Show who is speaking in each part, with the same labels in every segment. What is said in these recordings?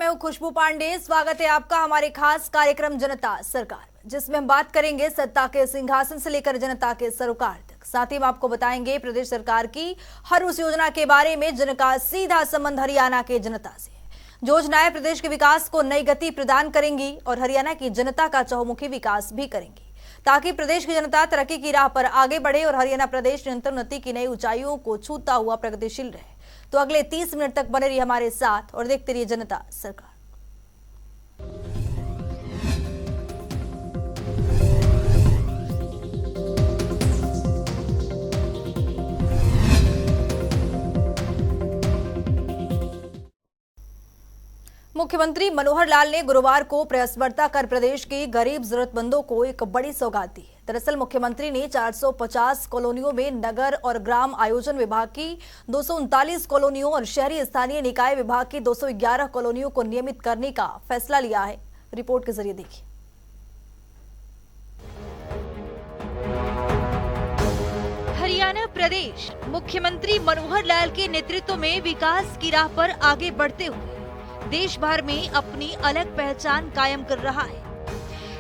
Speaker 1: हूं खुशबू पांडे। स्वागत है आपका हमारे खास कार्यक्रम जनता सरकार, जिसमें हम बात करेंगे सत्ता के सिंहासन से लेकर जनता के सरोकार तक। साथ ही हम आपको बताएंगे प्रदेश सरकार की हर उस योजना के बारे में जिनका सीधा संबंध हरियाणा के जनता से है। जो योजनाएं प्रदेश के विकास को नई गति प्रदान करेंगी और हरियाणा की जनता का चहुमुखी विकास भी करेंगी, ताकि प्रदेश की जनता तरक्की की राह पर आगे बढ़े और हरियाणा प्रदेश निरंतर उन्नति की नई ऊंचाइयों को छूता हुआ प्रगतिशील रहे। तो अगले 30 मिनट तक बने रहिए हमारे साथ और देखते रहिए जनता सरकार। मुख्यमंत्री मनोहर लाल ने गुरुवार को प्रेस वार्ता कर प्रदेश के गरीब जरूरतमंदों को एक बड़ी सौगात दी। दरअसल मुख्यमंत्री ने 450 कॉलोनियों में नगर और ग्राम आयोजन विभाग की 239 कॉलोनियों और शहरी स्थानीय निकाय विभाग की 211 कॉलोनियों को नियमित करने का फैसला लिया है। रिपोर्ट के जरिए देखिए।
Speaker 2: हरियाणा प्रदेश मुख्यमंत्री मनोहर लाल के नेतृत्व में विकास की राह पर आगे बढ़ते हुए देश भर में अपनी अलग पहचान कायम कर रहा है।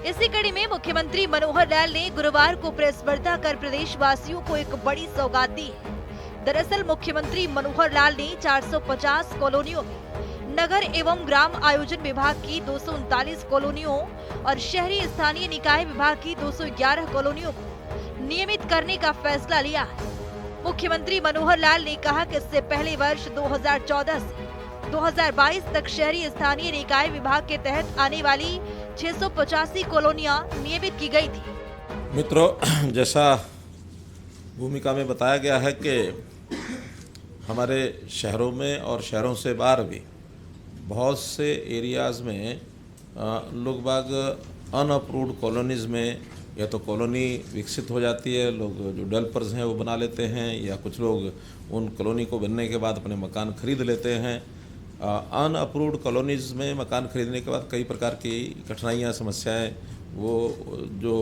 Speaker 2: इसी कड़ी में मुख्यमंत्री मनोहर लाल ने गुरुवार को प्रेस वार्ता कर प्रदेशवासियों को एक बड़ी सौगात दी है। दरअसल मुख्यमंत्री मनोहर लाल ने 450 कॉलोनियों में नगर एवं ग्राम आयोजन विभाग की 239 कॉलोनियों और शहरी स्थानीय निकाय विभाग की 211 कॉलोनियों को नियमित करने का फैसला लिया है। मुख्यमंत्री मनोहर लाल ने कहा कि इससे पहले वर्ष 2014 से 2022 तक शहरी स्थानीय निकाय विभाग के तहत आने वाली 685 कॉलोनियां नियमित की गई थी।
Speaker 3: मित्रों, जैसा भूमिका में बताया गया है कि हमारे शहरों में और शहरों से बाहर भी बहुत से एरियाज़ में लोग बाग अनअप्रूव्ड कॉलोनीज़ में या तो कॉलोनी विकसित हो जाती है, लोग जो डेवलपर्स हैं वो बना लेते हैं, या कुछ लोग उन कॉलोनी को बनने के बाद अपने मकान खरीद लेते हैं। अनअप्रूव्ड कॉलोनीज़ में मकान खरीदने के बाद कई प्रकार की कठिनाइयाँ, समस्याएं वो जो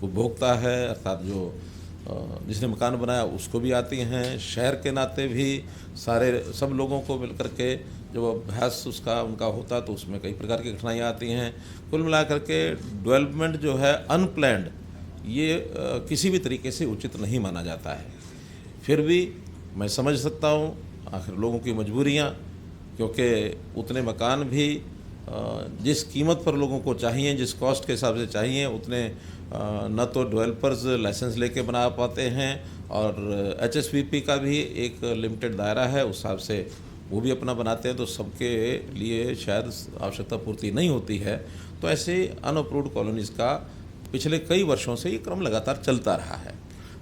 Speaker 3: उपभोक्ता है अर्थात जो जिसने मकान बनाया उसको भी आती हैं। शहर के नाते भी सब लोगों को मिलकर के जब अभ्यास उनका होता तो उसमें कई प्रकार की कठिनाइयाँ आती हैं। कुल मिलाकर के डेवलपमेंट जो है अनप्लैन्ड, ये किसी भी तरीके से उचित नहीं माना जाता है। फिर भी मैं समझ सकता हूँ आखिर लोगों की मजबूरियाँ, क्योंकि उतने मकान भी जिस कीमत पर लोगों को चाहिए, जिस कॉस्ट के हिसाब से चाहिए, उतने न तो डेवलपर्स लाइसेंस लेके बना पाते हैं और HSVP का भी एक लिमिटेड दायरा है, उस हिसाब से वो भी अपना बनाते हैं, तो सबके लिए शायद आवश्यकता पूर्ति नहीं होती है। तो ऐसे अनअप्रूव्ड कॉलोनीज़ का पिछले कई वर्षों से ये क्रम लगातार चलता रहा है।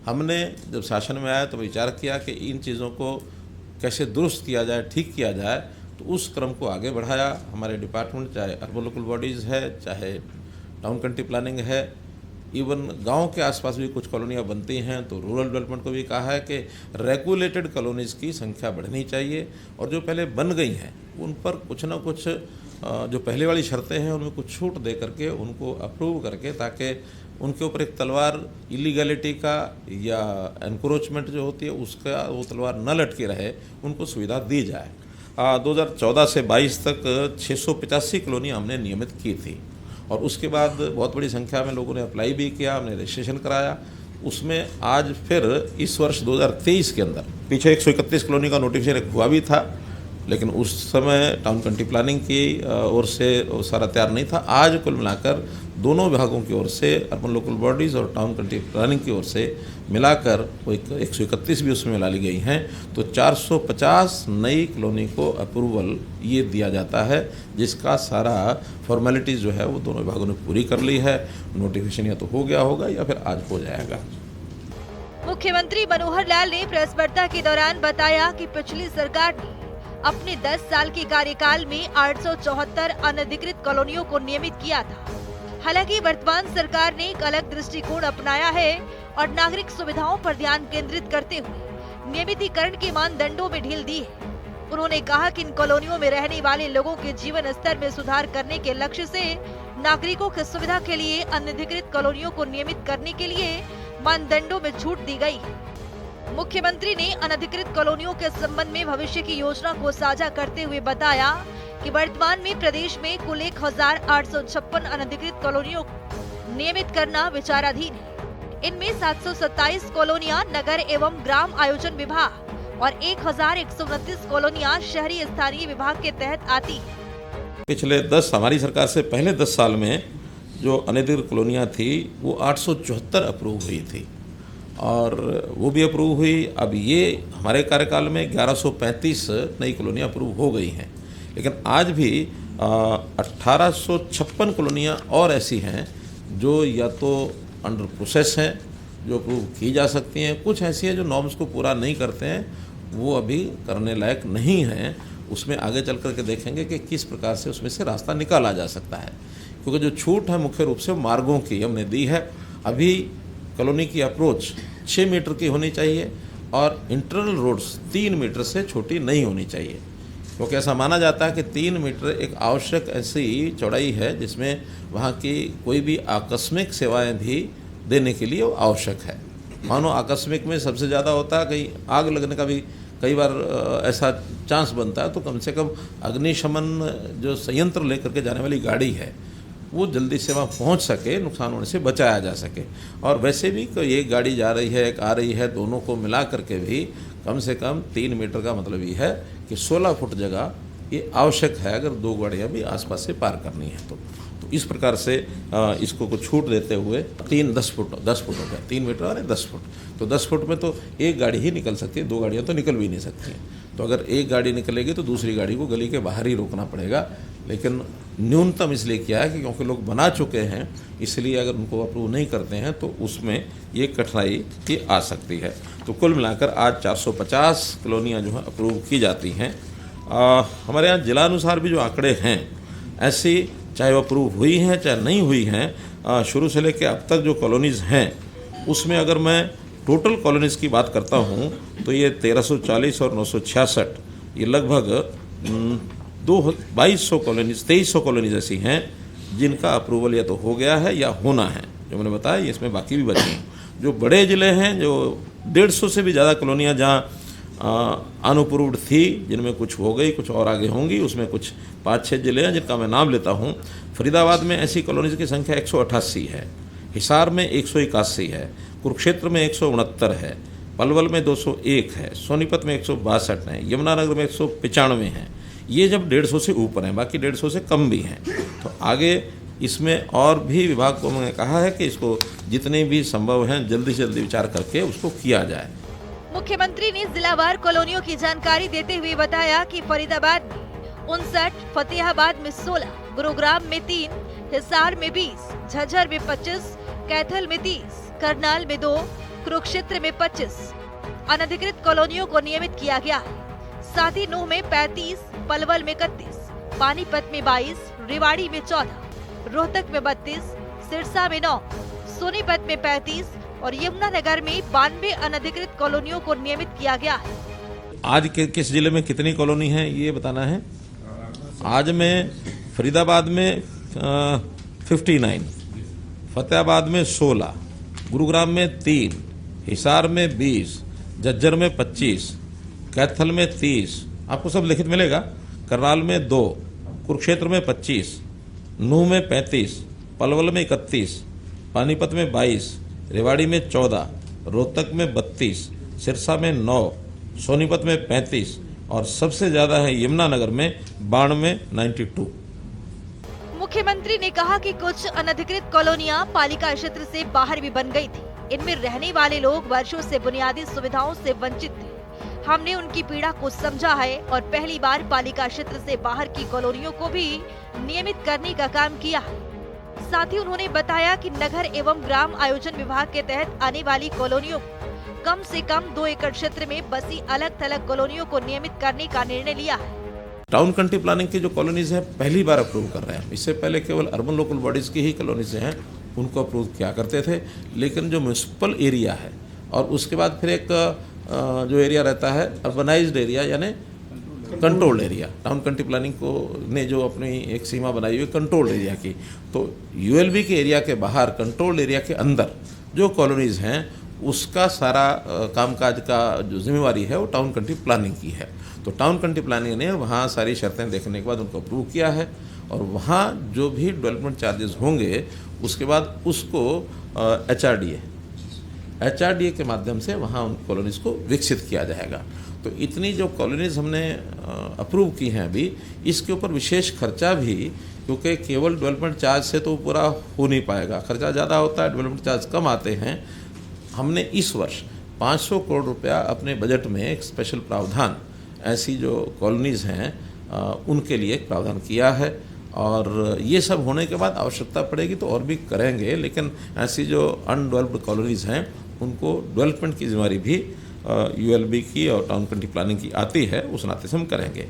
Speaker 3: हमने जब शासन में आया तो विचार किया कि इन चीज़ों को कैसे दुरुस्त किया जाए, ठीक किया जाए, तो उस क्रम को आगे बढ़ाया। हमारे डिपार्टमेंट, चाहे अर्बन लोकल बॉडीज़ है, चाहे टाउन कंट्री प्लानिंग है, इवन गांव के आसपास भी कुछ कॉलोनियाँ बनती हैं, तो रूरल डेवलपमेंट को भी कहा है कि रेगुलेटेड कॉलोनीज़ की संख्या बढ़नी चाहिए और जो पहले बन गई हैं उन पर कुछ ना कुछ जो पहले वाली शर्तें हैं उनमें कुछ छूट दे करके उनको अप्रूव करके, ताकि उनके ऊपर एक तलवार इलीगैलिटी का या एनक्रोचमेंट जो होती है उसका वो तलवार न लटके रहे, उनको सुविधा दी जाए। 2014 से 22 तक 685 कॉलोनी हमने नियमित की थी और उसके बाद बहुत बड़ी संख्या में लोगों ने अप्लाई भी किया, हमने रजिस्ट्रेशन कराया। उसमें आज फिर इस वर्ष 2023 के अंदर पीछे 131 कॉलोनी का नोटिफिकेशन हुआ भी था, लेकिन उस समय टाउन कंट्री प्लानिंग की ओर से वो सारा तैयार नहीं था। आज कुल मिलाकर दोनों विभागों की ओर से, अर्बन लोकल बॉडीज़ और टाउन कंट्री प्लानिंग की ओर से मिलाकर वो 131 भी उसमें ला ली गई हैं। तो 450 नई कॉलोनी को अप्रूवल ये दिया जाता है, जिसका सारा फॉर्मेलिटीज़ जो है वो दोनों विभागों ने पूरी कर ली है। नोटिफिकेशन या तो हो गया होगा या फिर आज हो जाएगा।
Speaker 2: मुख्यमंत्री मनोहर लाल ने प्रेस वार्ता के दौरान बताया कि पिछली सरकार ने अपने 10 साल के कार्यकाल में 874 अनधिकृत कॉलोनियों को नियमित किया था। हालांकि वर्तमान सरकार ने एक अलग दृष्टिकोण अपनाया है और नागरिक सुविधाओं पर ध्यान केंद्रित करते हुए नियमितीकरण के मानदंडों में ढील दी है। उन्होंने कहा कि इन कॉलोनियों में रहने वाले लोगों के जीवन स्तर में सुधार करने के लक्ष्य से नागरिकों की सुविधा के लिए अनधिकृत कॉलोनियों को नियमित करने के लिए मानदंडों में छूट दी गई है। मुख्यमंत्री ने अनधिकृत कॉलोनियों के संबंध में भविष्य की योजना को साझा करते हुए बताया कि वर्तमान में प्रदेश में कुल 1856 अनधिकृत कॉलोनियों को नियमित करना विचाराधीन है। इनमें 727 कॉलोनियां नगर एवं ग्राम आयोजन विभाग और 1129 कॉलोनियां शहरी स्थानीय विभाग के तहत आती हैं।
Speaker 3: पिछले 10 हमारी सरकार से पहले 10 साल में जो अनधिकृत कॉलोनियां थी वो 874 अप्रूव हुई थी और वो भी अप्रूव हुई। अब ये हमारे कार्यकाल में 1135 नई कॉलोनियां अप्रूव हो गई हैं, लेकिन आज भी 1856 कॉलोनियां और ऐसी हैं जो या तो अंडर प्रोसेस हैं, जो अप्रूव की जा सकती हैं, कुछ ऐसी हैं जो नॉर्म्स को पूरा नहीं करते हैं, वो अभी करने लायक नहीं हैं। उसमें आगे चल कर के देखेंगे कि किस प्रकार से उसमें से रास्ता निकाला जा सकता है, क्योंकि जो छूट है मुख्य रूप से मार्गों की हमने दी है। अभी कॉलोनी की अप्रोच 6 मीटर की होनी चाहिए और इंटरनल रोड्स 3 मीटर से छोटी नहीं होनी चाहिए, क्योंकि ऐसा माना जाता है कि 3 मीटर एक आवश्यक ऐसी चौड़ाई है जिसमें वहाँ की कोई भी आकस्मिक सेवाएं भी देने के लिए आवश्यक है। मानो आकस्मिक में सबसे ज़्यादा होता है, कहीं आग लगने का भी कई बार ऐसा चांस बनता है, तो कम से कम अग्निशमन जो संयंत्र लेकर के जाने वाली गाड़ी है वो जल्दी से वहाँ पहुँच सके, नुकसान होने से बचाया जा सके। और वैसे भी एक गाड़ी जा रही है, एक आ रही है, दोनों को मिला करके भी कम से कम 3 मीटर का मतलब ये है कि 16 फुट जगह ये आवश्यक है अगर 2 गाड़ियाँ भी आसपास से पार करनी है तो इस प्रकार से इसको कुछ छूट देते हुए 10 फुट हो गया, 3 मीटर और 10 फुट। तो 10 फुट में तो एक गाड़ी ही निकल सकती है, 2 गाड़ियाँ तो निकल भी नहीं सकती हैं। तो अगर एक गाड़ी निकलेगी तो दूसरी गाड़ी को गली के बाहर ही रोकना पड़ेगा। लेकिन न्यूनतम इसलिए किया है कि क्योंकि लोग बना चुके हैं, इसलिए अगर उनको अप्रूव नहीं करते हैं तो उसमें ये कठिनाई की आ सकती है। तो कुल मिलाकर आज 450 कॉलोनियाँ जो हैं अप्रूव की जाती हैं। हमारे यहाँ जिलानुसार भी जो आंकड़े हैं, ऐसी चाहे वो अप्रूव हुई हैं चाहे नहीं हुई हैं, शुरू से लेकर अब तक जो कॉलोनीज़ हैं उसमें अगर मैं टोटल कॉलोनीज़ की बात करता हूँ तो ये 1340 और 966, ये लगभग 2200 कॉलोनीज़ 2300 कॉलोनीज़ ऐसी हैं जिनका अप्रूवल या तो हो गया है या होना है। जो मैंने बताया ये इसमें बाकी भी बची हैं। जो बड़े ज़िले हैं, जो 150 से भी ज़्यादा कॉलोनियाँ जहाँ अनअप्रूव्ड थी, जिनमें कुछ हो गई, कुछ और आगे होंगी, उसमें कुछ 5-6 ज़िले हैं जिनका मैं नाम लेता हूँ। फरीदाबाद में ऐसी कॉलोनीज़ की संख्या 188 है, हिसार में 181 है, कुरुक्षेत्र में 169 है, पलवल में 201 है, सोनीपत में 162 है, यमुनानगर में 195 है। ये जब 150 से ऊपर हैं, बाकी 150 से कम भी हैं। तो आगे इसमें और भी विभाग को मैंने कहा है कि इसको जितने भी संभव हैं जल्दी से जल्दी विचार करके उसको किया जाए।
Speaker 2: मुख्यमंत्री ने जिलावार कॉलोनियों की जानकारी देते हुए बताया कि फरीदाबाद में 59, फतेहाबाद में 16, गुरुग्राम में 3, हिसार में 20, झज्जर में 25, कैथल में 30, करनाल में 2, कुरुक्षेत्र में 25 अनधिकृत कॉलोनियों को नियमित किया गया है। साथ ही नूह में 35, पलवल में 31, पानीपत में 22, रेवाड़ी में 14, रोहतक में 32, सिरसा में 9, सोनीपत में 35 और यमुनानगर में 92 अनधिकृत कॉलोनियों को नियमित किया गया है।
Speaker 3: आज के किस जिले में कितनी कॉलोनी है ये बताना है। आज में फरीदाबाद में 59, फतेहाबाद में 16, गुरुग्राम में 3, हिसार में 20, झज्जर में 25, कैथल में 30, आपको सब लिखित मिलेगा, करनाल में 2, कुरुक्षेत्र में 25, नूह में 35, पलवल में 31, पानीपत में 22, रेवाड़ी में 14, रोहतक में 32, सिरसा में 9, सोनीपत में 35 और सबसे ज्यादा है यमुनानगर में 92 92।
Speaker 2: मुख्यमंत्री ने कहा कि कुछ अनधिकृत कॉलोनियां पालिका क्षेत्र से बाहर भी बन गई थी। इनमें रहने वाले लोग वर्षों से बुनियादी सुविधाओं से वंचित थे। हमने उनकी पीड़ा को समझा है और पहली बार पालिका क्षेत्र से बाहर की कॉलोनियों को भी नियमित करने का काम किया है। साथ ही उन्होंने बताया कि नगर एवं ग्राम आयोजन विभाग के तहत आने वाली कॉलोनियों को कम से कम 2 एकड़ क्षेत्र में बसी अलग थलग कॉलोनियों को नियमित करने का निर्णय लिया है।
Speaker 3: टाउन कंट्री प्लानिंग की जो कॉलोनीज हैं पहली बार अप्रूव कर रहे हैं। इससे पहले केवल अर्बन लोकल बॉडीज की ही कॉलोनीज हैं, उनको अप्रूव किया करते थे। लेकिन जो म्यूनसिपल एरिया है और उसके बाद फिर एक जो एरिया रहता है अर्बनाइज्ड एरिया यानी controlled area, town country planning को ने जो अपनी एक सीमा बनाई हुई कंट्रोल्ड एरिया की, तो यूएलबी के एरिया के बाहर कंट्रोल्ड एरिया के अंदर जो कॉलोनीज हैं उसका सारा कामकाज का जो जिम्मेवारी है वो टाउन कंट्री प्लानिंग की है। तो टाउन कंट्री प्लानिंग ने वहाँ सारी शर्तें देखने के बाद उनको अप्रूव किया है और वहाँ जो भी डेवलपमेंट चार्जेस होंगे उसके बाद उसको HRDA के माध्यम से वहाँ उन कॉलोनीज़ को विकसित किया जाएगा। तो इतनी जो कॉलोनीज़ हमने अप्रूव की हैं अभी, इसके ऊपर विशेष खर्चा भी, क्योंकि केवल डेवलपमेंट चार्ज से तो पूरा हो नहीं पाएगा, खर्चा ज़्यादा होता है, डेवलपमेंट चार्ज कम आते हैं। हमने इस वर्ष 500 करोड़ रुपया अपने बजट में एक स्पेशल प्रावधान ऐसी जो कॉलोनीज़ हैं उनके लिए एक प्रावधान किया है और ये सब होने के बाद आवश्यकता पड़ेगी तो और भी करेंगे, लेकिन ऐसी जो अनडेवलप्ड कॉलोनीज़ हैं उनको डेवलपमेंट की जिम्मेदारी भी ULB की और टाउन कंट्री प्लानिंग की आती है, उस नाते से हम करेंगे।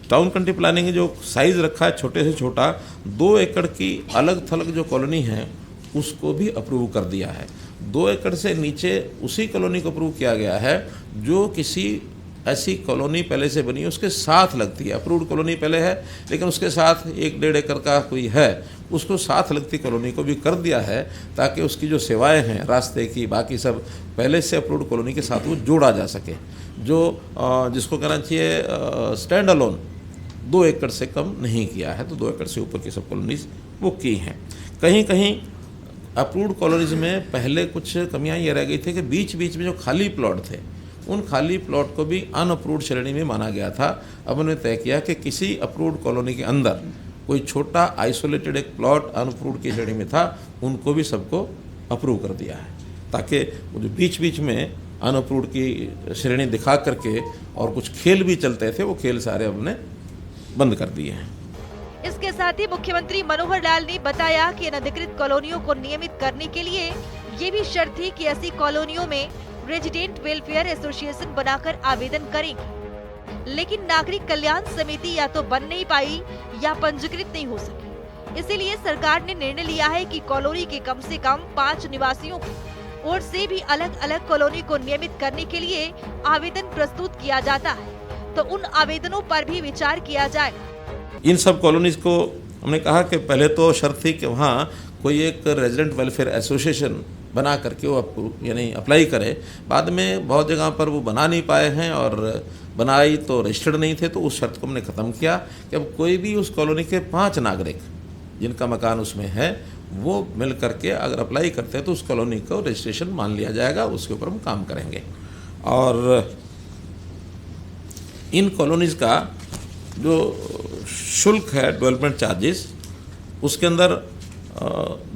Speaker 3: टाउन कंट्री प्लानिंग ने जो साइज़ रखा है छोटे से छोटा, 2 एकड़ की अलग थलग जो कॉलोनी है उसको भी अप्रूव कर दिया है। 2 एकड़ से नीचे उसी कॉलोनी को अप्रूव किया गया है जो किसी ऐसी कॉलोनी पहले से बनी है उसके साथ लगती है। अप्रूव्ड कॉलोनी पहले है लेकिन उसके साथ 1-1.5 एकड़ का कोई है, उसको साथ लगती कॉलोनी को भी कर दिया है ताकि उसकी जो सेवाएं हैं, रास्ते की, बाकी सब पहले से अप्रूव्ड कॉलोनी के साथ वो जोड़ा जा सके। जो जिसको कहना चाहिए स्टैंड अलोन 2 एकड़ से कम नहीं किया है, तो 2 एकड़ से ऊपर की सब कॉलोनीज वो की हैं। कहीं कहीं अप्रूव्ड कॉलोनीज में पहले कुछ कमियां ये रह गई थी कि बीच बीच में जो खाली प्लॉट थे उन खाली प्लॉट को भी अनअप्रूव्ड श्रेणी में माना गया था। अब उन्होंने तय किया कि किसी अप्रूव्ड कॉलोनी के अंदर कोई छोटा आइसोलेटेड एक प्लॉट अनअप्रूव्ड की श्रेणी में था, उनको भी सबको अप्रूव कर दिया है, ताकि वो जो बीच बीच में अनअप्रूव्ड की श्रेणी दिखा करके और कुछ खेल भी चलते थे, वो खेल सारे हमने बंद कर दिए हैं।
Speaker 2: इसके साथ ही मुख्यमंत्री मनोहर लाल ने बताया कि अनधिकृत कॉलोनियों को नियमित करने के लिए ये भी शर्त थी कि ऐसी कॉलोनियों में रेजिडेंट वेलफेयर एसोसिएशन बनाकर आवेदन करेंगे, लेकिन नागरिक कल्याण समिति या तो बन नहीं पाई या पंजीकृत नहीं हो सकी। इसीलिए सरकार ने निर्णय लिया है कि कॉलोनी के कम से कम 5 निवासियों की ओर से भी अलग अलग कॉलोनी को नियमित करने के लिए आवेदन प्रस्तुत किया जाता है, तो उन आवेदनों पर भी विचार किया जाएगा।
Speaker 3: इन सब कॉलोनीज को हमने कहा कि पहले तो शर्त थी कि वहाँ कोई एक रेजिडेंट वेलफेयर एसोसिएशन बना करके वो यानी अप्लाई करे। बाद में बहुत जगह पर वो बना नहीं पाए हैं और बनाई तो रजिस्टर्ड नहीं थे, तो उस शर्त को हमने ख़त्म किया कि अब कोई भी उस कॉलोनी के 5 नागरिक जिनका मकान उसमें है वो मिल करके अगर अप्लाई करते हैं तो उस कॉलोनी को रजिस्ट्रेशन मान लिया जाएगा, उसके ऊपर हम काम करेंगे। और इन कॉलोनीज़ का जो शुल्क है डेवलपमेंट चार्जेस, उसके अंदर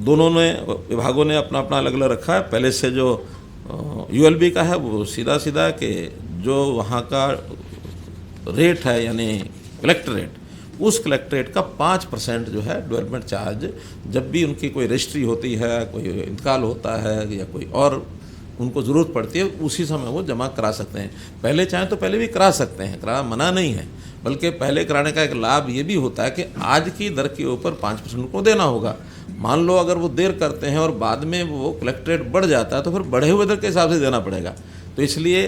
Speaker 3: दोनों ने विभागों ने अपना अपना अलग अलग रखा है। पहले से जो ULB का है वो सीधा सीधा कि जो वहाँ का रेट है यानी कलेक्टर रेट, उस कलेक्टर रेट का 5% जो है डेवलपमेंट चार्ज, जब भी उनकी कोई रजिस्ट्री होती है, कोई इंतकाल होता है या कोई और उनको ज़रूरत पड़ती है, उसी समय वो जमा करा सकते हैं। पहले चाहें तो पहले भी करा सकते हैं, कराना मना नहीं है, बल्कि पहले कराने का एक लाभ ये भी होता है कि आज की दर के ऊपर 5% को देना होगा। मान लो अगर वो देर करते हैं और बाद में वो कलेक्टर रेट बढ़ जाता है तो फिर बढ़े हुए दर के हिसाब से देना पड़ेगा। तो इसलिए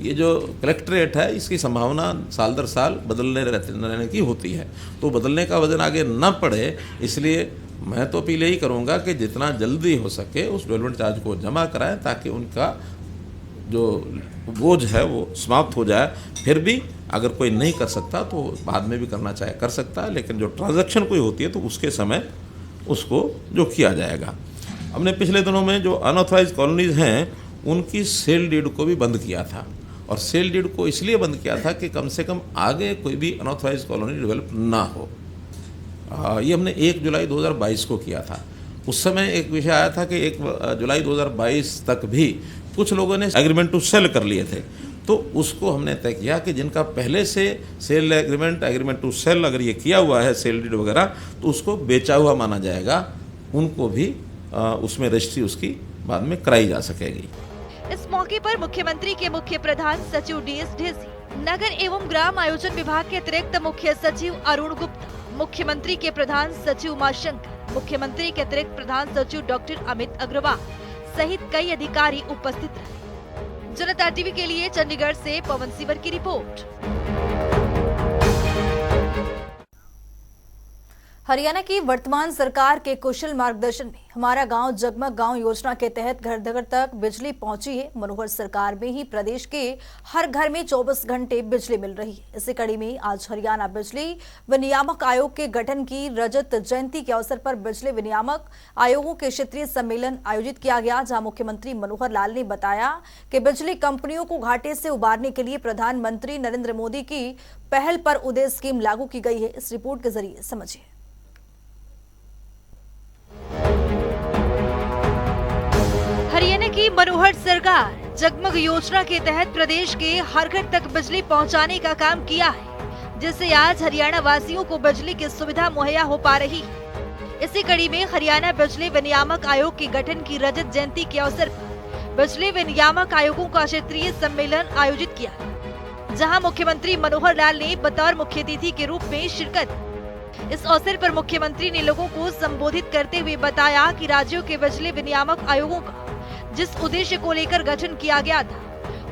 Speaker 3: ये जो कलेक्टर रेट है इसकी संभावना साल दर साल बदलने रहने की होती है, तो बदलने का वजन आगे न पड़े, इसलिए मैं तो अपील यही करूँगा कि जितना जल्दी हो सके उस डेवलपमेंट चार्ज को जमा कराएं ताकि उनका जो बोझ है वो समाप्त हो जाए। फिर भी अगर कोई नहीं कर सकता तो बाद में भी करना चाहे कर सकता है, लेकिन जो ट्रांजैक्शन कोई होती है तो उसके समय उसको जो किया जाएगा। हमने पिछले दिनों में जो अनऑथराइज कॉलोनीज़ हैं उनकी सेल डीड को भी बंद किया था, और सेल डीड को इसलिए बंद किया था कि कम से कम आगे कोई भी अनऑथराइज कॉलोनी डेवलप ना हो। ये हमने 1 जुलाई 2022 को किया था। उस समय एक विषय आया था कि 1 जुलाई 2022 तक भी कुछ लोगों ने एग्रीमेंट टू सेल कर लिए थे, तो उसको हमने तय किया कि जिनका पहले से सेल एग्रीमेंट टू सेल अगर ये किया हुआ है सेल डीड वगैरह, तो उसको बेचा हुआ माना जाएगा, उनको भी उसमें रजिस्ट्री उसकी बाद में कराई जा सकेगी।
Speaker 2: इस मौके पर मुख्यमंत्री के मुख्य प्रधान सचिव DS ढेसी, नगर एवं ग्राम आयोजन विभाग के अतिरिक्त मुख्य सचिव अरुण गुप्ता, मुख्यमंत्री के प्रधान सचिव उमाशंकर, मुख्यमंत्री के अतिरिक्त प्रधान सचिव डॉक्टर अमित अग्रवाल सहित कई अधिकारी उपस्थित रहे। जनता टीवी के लिए चंडीगढ़ से पवन सिवर की रिपोर्ट।
Speaker 1: हरियाणा की वर्तमान सरकार के कुशल मार्गदर्शन में हमारा गांव जगमग गांव योजना के तहत घर घर तक बिजली पहुंची है। मनोहर सरकार में ही प्रदेश के हर घर में 24 घंटे बिजली मिल रही है। इसी कड़ी में आज हरियाणा बिजली विनियामक आयोग के गठन की रजत जयंती के अवसर पर बिजली विनियामक आयोगों के क्षेत्रीय सम्मेलन आयोजित किया गया, जहां मुख्यमंत्री मनोहर लाल ने बताया कि बिजली कंपनियों को घाटे से उबारने के लिए प्रधानमंत्री नरेंद्र मोदी की पहल पर उदय स्कीम लागू की गई है। इस रिपोर्ट के जरिए समझिए।
Speaker 2: हरियाणा की मनोहर सरकार जगमग योजना के तहत प्रदेश के हर घर तक बिजली पहुंचाने का काम किया है, जिससे आज हरियाणा वासियों को बिजली की सुविधा मुहैया हो पा रही है। इसी कड़ी में हरियाणा बिजली विनियामक आयोग के गठन की रजत जयंती के अवसर पर बिजली विनियामक आयोगों का क्षेत्रीय सम्मेलन आयोजित किया, जहां मुख्यमंत्री मनोहर लाल ने बतौर मुख्य अतिथि के रूप में शिरकत। इस अवसर पर मुख्यमंत्री ने लोगों को संबोधित करते हुए बताया कि राज्यों के बिजली विनियामक आयोगों का जिस उद्देश्य को लेकर गठन किया गया था,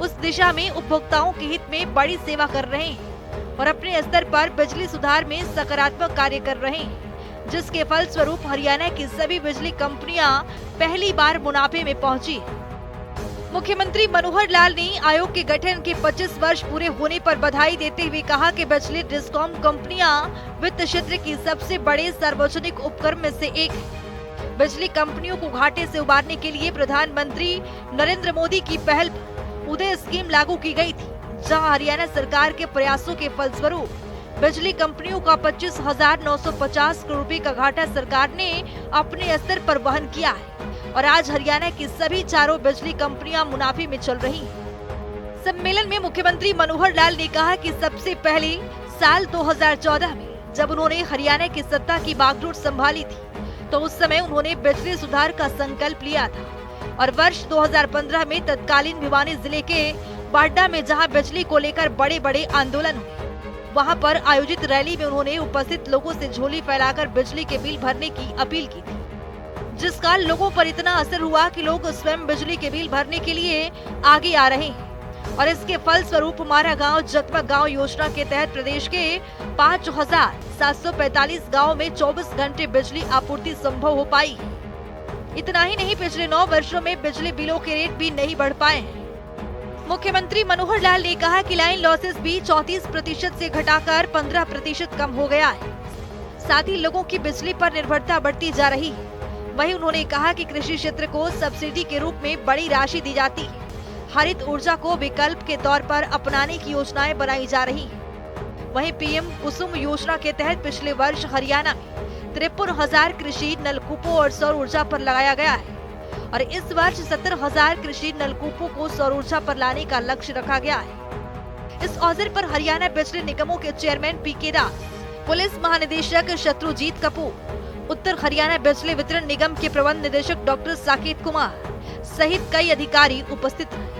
Speaker 2: उस दिशा में उपभोक्ताओं के हित में बड़ी सेवा कर रहे हैं और अपने स्तर पर बिजली सुधार में सकारात्मक कार्य कर रहे हैं, जिसके फलस्वरूप हरियाणा की सभी बिजली कंपनियां पहली बार मुनाफे में पहुंची। मुख्यमंत्री मनोहर लाल ने आयोग के गठन के 25 वर्ष पूरे होने पर बधाई देते हुए कहा कि बिजली डिस्कॉम कंपनियां वित्त क्षेत्र की सबसे बड़े सार्वजनिक उपक्रम में से एक है। बिजली कंपनियों को घाटे से उबारने के लिए प्रधानमंत्री नरेंद्र मोदी की पहल पर उदय स्कीम लागू की गई थी, जहां हरियाणा सरकार के प्रयासों के फलस्वरूप बिजली कंपनियों का 25,950 करोड़ रुपए का घाटा सरकार ने अपने स्तर पर वहन किया है और आज हरियाणा की सभी चारों बिजली कंपनियां मुनाफे में चल रही हैं। सम्मेलन में मुख्यमंत्री मनोहर लाल ने कहा कि सबसे पहले साल 2014 में जब उन्होंने हरियाणा की सत्ता की बागडोर संभाली थी, तो उस समय उन्होंने बिजली सुधार का संकल्प लिया था और वर्ष 2015 में तत्कालीन भिवानी जिले के बाड्डा में जहां बिजली को लेकर बड़े बड़े आंदोलन हुए, वहां पर आयोजित रैली में उन्होंने उपस्थित लोगों से झोली फैलाकर बिजली के बिल भरने की अपील की थी, जिसका लोगों पर इतना असर हुआ कि लोग स्वयं बिजली के बिल भरने के लिए आगे आ रहे हैं और इसके फलस्वरूप हमारा गांव जगमग गांव योजना के तहत प्रदेश के 5,745 गाँव में 24 घंटे बिजली आपूर्ति संभव हो पाई है। इतना ही नहीं, पिछले 9 वर्षों में बिजली बिलों के रेट भी नहीं बढ़ पाए हैं। मुख्यमंत्री मनोहर लाल ने कहा कि लाइन लॉसेस भी 34% से घटाकर 15% कम हो गया है। साथ ही लोगों की बिजली पर निर्भरता बढ़ती जा रही है। वहीं उन्होंने कहा कि कृषि क्षेत्र को सब्सिडी के रूप में बड़ी राशि दी जाती है। हरित ऊर्जा को विकल्प के तौर पर अपनाने की योजनाएं बनाई जा रही हैं। वहीं पीएम कुसुम योजना के तहत पिछले वर्ष हरियाणा में 53,000 कृषि नलकूपों और सौर ऊर्जा पर लगाया गया है और इस वर्ष 70,000 कृषि नलकूपों को सौर ऊर्जा पर लाने का लक्ष्य रखा गया है। इस अवसर पर हरियाणा बिजली निगमों के चेयरमैन पीके दास, पुलिस महानिदेशक शत्रुजीत कपूर, उत्तर हरियाणा बिजली वितरण निगम के प्रबंध निदेशक डॉक्टर साकेत कुमार सहित कई अधिकारी उपस्थित रहे।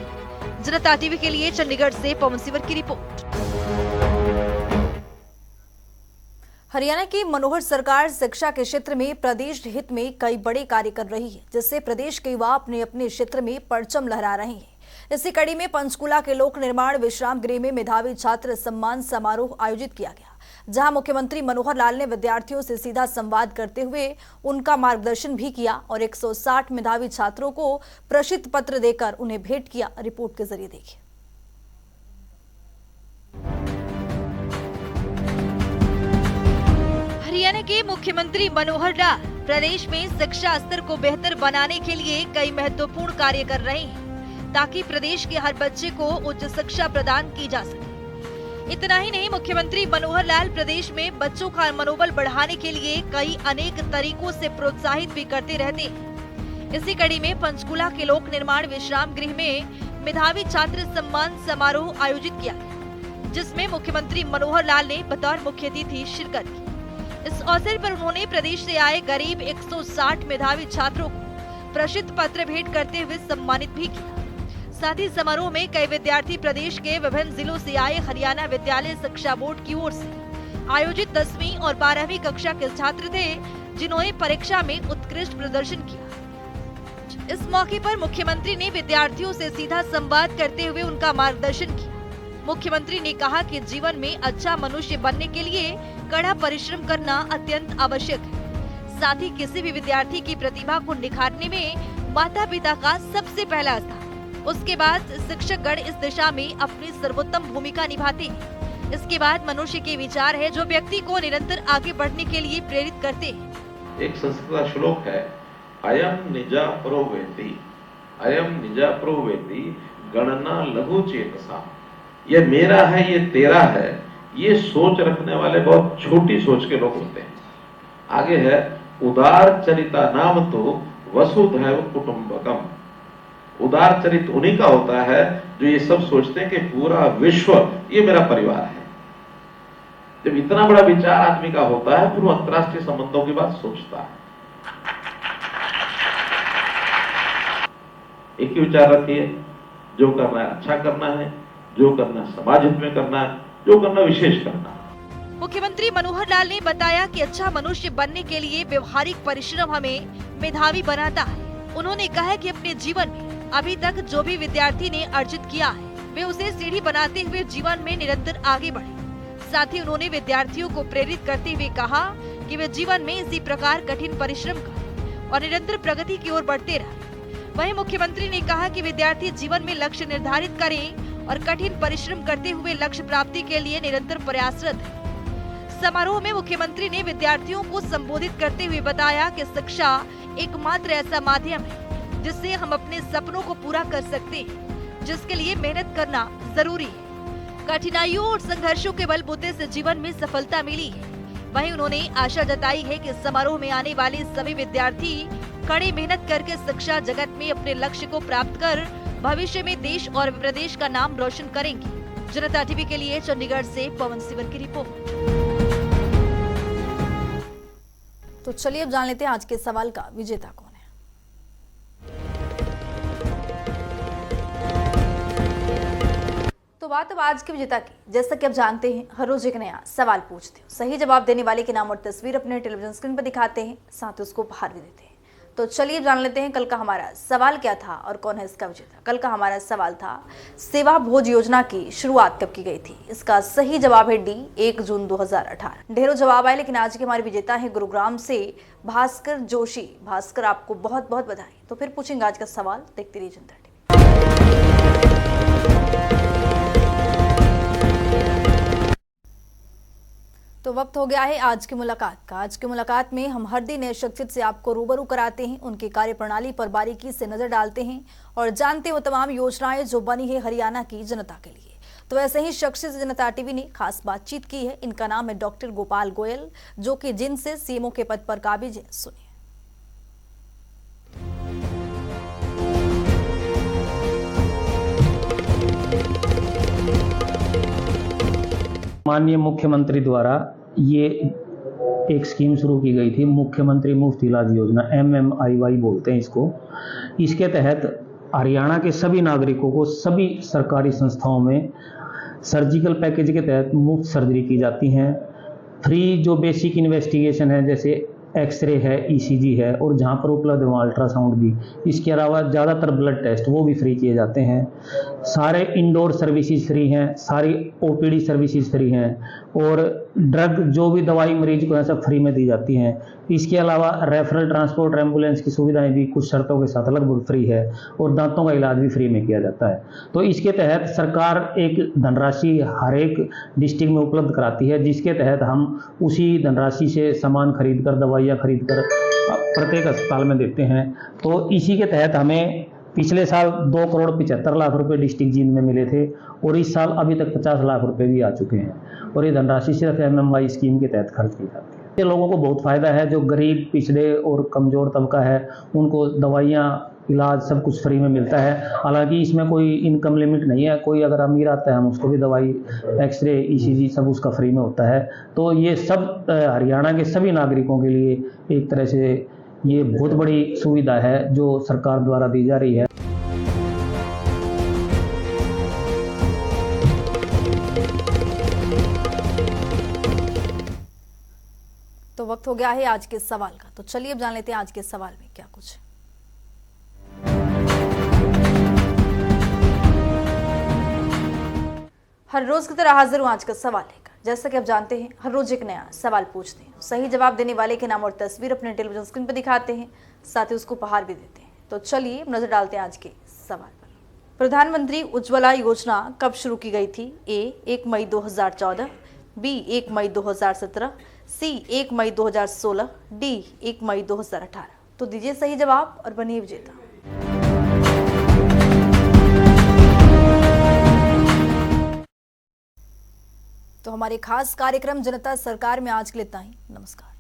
Speaker 2: जनता टीवी के लिए चंडीगढ़ से पवन सिवर की रिपोर्ट।
Speaker 1: हरियाणा की मनोहर सरकार शिक्षा के क्षेत्र में प्रदेश हित में कई बड़े कार्य कर रही है, जिससे प्रदेश के युवा अपने अपने क्षेत्र में परचम लहरा रहे हैं। इसी कड़ी में पंचकूला के लोक निर्माण विश्राम गृह में मेधावी छात्र सम्मान समारोह आयोजित किया गया, जहां मुख्यमंत्री मनोहर लाल ने विद्यार्थियों से सीधा संवाद करते हुए उनका मार्गदर्शन भी किया और 160 मेधावी छात्रों को प्रशस्ति पत्र देकर उन्हें भेंट किया। रिपोर्ट के जरिए देखिए।
Speaker 2: हरियाणा के मुख्यमंत्री मनोहर लाल प्रदेश में शिक्षा स्तर को बेहतर बनाने के लिए कई महत्वपूर्ण कार्य कर रहे हैं, ताकि प्रदेश के हर बच्चे को उच्च शिक्षा प्रदान की जा सके। इतना ही नहीं, मुख्यमंत्री मनोहर लाल प्रदेश में बच्चों का मनोबल बढ़ाने के लिए कई अनेक तरीकों से प्रोत्साहित भी करते रहते हैं। इसी कड़ी में पंचकूला के लोक निर्माण विश्राम गृह में मेधावी छात्र सम्मान समारोह आयोजित किया गया, जिसमें मुख्यमंत्री मनोहर लाल ने बतौर मुख्य अतिथि शिरकत की। इस अवसर पर उन्होंने प्रदेश से आए गरीब 160 मेधावी छात्रों को प्रशस्ति पत्र भेंट करते हुए सम्मानित भी किया। साथ ही समारोह में कई विद्यार्थी प्रदेश के विभिन्न जिलों से आए हरियाणा विद्यालय शिक्षा बोर्ड की ओर से आयोजित 10वीं और 12वीं कक्षा के छात्र थे, जिन्होंने परीक्षा में उत्कृष्ट प्रदर्शन किया। इस मौके पर मुख्यमंत्री ने विद्यार्थियों से सीधा संवाद करते हुए उनका मार्गदर्शन किया। मुख्यमंत्री ने कहा कि जीवन में अच्छा मनुष्य बनने के लिए कड़ा परिश्रम करना अत्यंत आवश्यक है। साथ ही किसी भी विद्यार्थी की प्रतिभा को निखारने में माता पिता का सबसे पहला स्थान, उसके बाद शिक्षकगण इस दिशा में अपनी सर्वोत्तम भूमिका निभाते हैं। इसके बाद मनुष्य के विचार है जो व्यक्ति को निरंतर आगे बढ़ने के लिए प्रेरित करते हैं।
Speaker 4: एक संस्कृत श्लोक है, अयम निजा प्रोवेति, अयम निजा प्रोवेति गणना लघु चेतसा। ये मेरा है, ये तेरा है, ये सोच रखने वाले बहुत छोटी सोच के लोग होते हैं। आगे है, उदार चरिता नाम तो वसुधैव कुटुंबकम। उदार चरित उन्हीं का होता है जो ये सब सोचते हैं कि पूरा विश्व ये मेरा परिवार है। जब इतना बड़ा विचार आदमी का होता है, फिर वो अंतर्राष्ट्रीय संबंधों की बात सोचता है। एक ही विचार रखिए, जो करना है अच्छा करना है, जो करना है समाज हित में करना है, जो करना विशेष करना है।
Speaker 2: मुख्यमंत्री मनोहर लाल ने बताया कि अच्छा मनुष्य बनने के लिए व्यवहारिक परिश्रम हमें मेधावी बनाता है। उन्होंने कहा कि अपने जीवन में अभी तक जो भी विद्यार्थी ने अर्जित किया है, वे उसे सीढ़ी बनाते हुए जीवन में निरंतर आगे बढ़े। साथ ही उन्होंने विद्यार्थियों को प्रेरित करते हुए कहा कि वे जीवन में इसी प्रकार कठिन परिश्रम करें और निरंतर प्रगति की ओर बढ़ते रहें। वहीं मुख्यमंत्री ने कहा कि विद्यार्थी जीवन में लक्ष्य निर्धारित करें और कठिन परिश्रम करते हुए लक्ष्य प्राप्ति के लिए निरंतर प्रयासरत है। समारोह में मुख्यमंत्री ने विद्यार्थियों को संबोधित करते हुए बताया कि शिक्षा एकमात्र ऐसा माध्यम है जिससे हम अपने सपनों को पूरा कर सकते हैं, जिसके लिए मेहनत करना जरूरी है। कठिनाइयों और संघर्षों के बलबूते से जीवन में सफलता मिली है। वहीं उन्होंने आशा जताई है कि समारोह में आने वाले सभी विद्यार्थी कड़ी मेहनत करके शिक्षा जगत में अपने लक्ष्य को प्राप्त कर भविष्य में देश और प्रदेश का नाम रोशन करेंगे। जनता टीवी के लिए चंडीगढ़ से पवन सिवर की रिपोर्ट।
Speaker 1: तो चलिए अब जान लेते हैं आज के सवाल का विजेता कौन है। तो बात अब आज के विजेता की। जैसा कि आप जानते हैं, हर रोज एक नया सवाल पूछते हैं, सही जवाब देने वाले के नाम और तस्वीर अपने टेलीविजन स्क्रीन पर दिखाते हैं, साथ ही उसको उपहार भी देते हैं। तो चलिए जान लेते हैं कल का हमारा सवाल क्या था और कौन है इसका विजेता। कल का हमारा सवाल था, सेवा भोज योजना की शुरुआत कब की गई थी? इसका सही जवाब है डी, 1 जून 2018। ढेरों जवाब आए, लेकिन आज के हमारे विजेता है गुरुग्राम से भास्कर जोशी। भास्कर, आपको बहुत बहुत बधाई। तो फिर पूछेंगे आज का सवाल, देखते रहिए जनता टीवी। तो वक्त हो गया है आज की मुलाकात का। आज की मुलाकात में हम हर दिन नए शख्सियत से आपको रूबरू कराते हैं, उनकी कार्यप्रणाली पर बारीकी से नजर डालते हैं और जानते हैं वो तमाम योजनाएं जो बनी है हरियाणा की जनता के लिए। तो ऐसे ही शख्सियत से जनता टीवी ने खास बातचीत की है। इनका नाम है डॉक्टर गोपाल गोयल, जो कि जिनसे सीएमओ के पद पर काबिज है। सुनिए।
Speaker 5: माननीय मुख्यमंत्री द्वारा ये एक स्कीम शुरू की गई थी, मुख्यमंत्री मुफ्त इलाज योजना, MMIY बोलते हैं इसको। इसके तहत हरियाणा के सभी नागरिकों को सभी सरकारी संस्थाओं में सर्जिकल पैकेज के तहत मुफ्त सर्जरी की जाती हैं। फ्री जो बेसिक इन्वेस्टिगेशन है, जैसे एक्सरे है, ECG है, और जहाँ पर उपलब्ध है वहाँ अल्ट्रासाउंड भी। इसके अलावा ज़्यादातर ब्लड टेस्ट वो भी फ्री किए जाते हैं। सारे इंडोर सर्विसेज फ्री हैं, सारी OPD सर्विसेज फ्री हैं, और ड्रग जो भी दवाई मरीज को है सब फ्री में दी जाती हैं। इसके अलावा रेफरल ट्रांसपोर्ट एम्बुलेंस की सुविधाएं भी कुछ शर्तों के साथ लगभग फ्री है, और दांतों का इलाज भी फ्री में किया जाता है। तो इसके तहत सरकार एक धनराशि हर एक डिस्ट्रिक्ट में उपलब्ध कराती है, जिसके तहत हम उसी धनराशि से सामान खरीद कर, दवाइयाँ खरीद कर प्रत्येक अस्पताल में देते हैं। तो इसी के तहत हमें पिछले साल 2,75,00,000 रुपये डिस्ट्रिक्ट जींद में मिले थे, और इस साल अभी तक 50 लाख रुपए भी आ चुके हैं, और ये धनराशि सिर्फ MMY स्कीम के तहत खर्च की जाती है। ये लोगों को बहुत फ़ायदा है। जो गरीब, पिछड़े और कमज़ोर तबका है, उनको दवाइयाँ, इलाज सब कुछ फ्री में मिलता है। हालांकि इसमें कोई इनकम लिमिट नहीं है, कोई अगर अमीर आता है हम उसको भी दवाई, एक्सरे, ECG सब उसका फ्री में होता है। तो ये सब हरियाणा के सभी नागरिकों के लिए एक तरह से ये बहुत बड़ी सुविधा है जो सरकार द्वारा दी जा रही है।
Speaker 1: तो वक्त हो गया है आज के सवाल का। तो चलिए अब जान लेते हैं आज के सवाल में क्या कुछ। हर रोज की तरह हाजिर हूं आज का सवाल लेकर। जैसा कि आप जानते हैं हर रोज एक नया सवाल पूछते हैं, सही जवाब देने वाले के नाम और तस्वीर अपने टेलीविजन स्क्रीन पर दिखाते हैं, साथ ही उसको उपहार भी देते हैं। तो चलिए नजर डालते हैं आज के सवाल पर। प्रधानमंत्री उज्ज्वला योजना कब शुरू की गई थी? ए 1 मई 2014, बी 1 मई 2017, सी 1 मई 2016, डी 1 मई 2018। तो दीजिए सही जवाब और बनिए विजेता। तो हमारे खास कार्यक्रम जनता सरकार में आज के लिए इतना ही। नमस्कार।